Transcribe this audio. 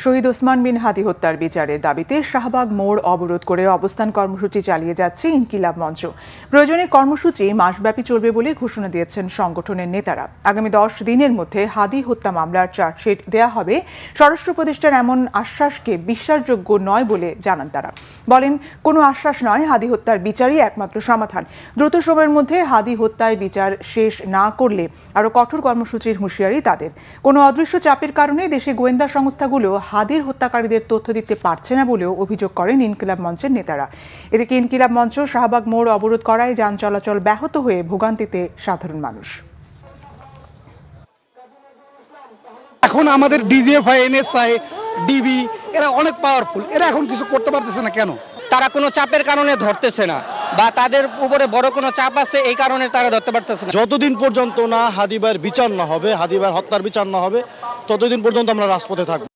শহীদ ওসমান বিন হাদি হত্যার বিচারের দাবিতে শাহবাগ মোড় অবরোধ করে অবস্থান কর্মসূচি চালিয়ে যাচ্ছে ইনকিলাব মঞ্চ। প্রয়োজনে কর্মসূচি মাসব্যাপী চলবে বলে ঘোষণা দিয়েছেন সংগঠনের নেতারা। আগামী 10 দিনের মধ্যে হাদি হত্যা মামলার চার্জশিট দেয়া হবে। স্বরাষ্ট্র উপদেষ্টার এমন আশ্বাসকে বিশ্বাসযোগ্য নয় বলে জানান তারা। বলেন, কোনো আশ্বাস নয়, হাদি হত্যার বিচারই একমাত্র সমাধান। দ্রুত সময়ের মধ্যে হাদি হত্যায় বিচার শেষ না করলে আরও কঠোর কর্মসূচির হুঁশিয়ারি তাদের। কোনো অদৃশ্য চাপের কারণে দেশে গোয়েন্দা সংস্থাগুলো হাদির হত্যাকারীদের তথ্য দিতে পারছে না বলেও অভিযোগ করেন ইনকিলাব মঞ্চের নেতারা। এদিকে ইনকিলাব মঞ্চ শাহবাগ মোড় অবরোধ করায় যান চলাচল ব্যাহত হয়ে ভোগান্তিতে সাধারণ মানুষ। এখন আমাদের ডিজিএফআই, এনএসআই, ডিবি এরা অনেক পাওয়ারফুল, এরা এখন কিছু করতে পারতেছে না কেন? তারা কোনো চাপের কারণে ধরতেছে না, বা তাদের উপরে বড় কোনো চাপ আছে এই কারণে তারা ধরতে পারতেছে না। যতদিন পর্যন্ত না হাদি ভাইয়ের বিচার না হবে, হাদি ভাইয়ের হত্যার বিচার না হবে, ততদিন পর্যন্ত আমরা রাজপথে থাকবো।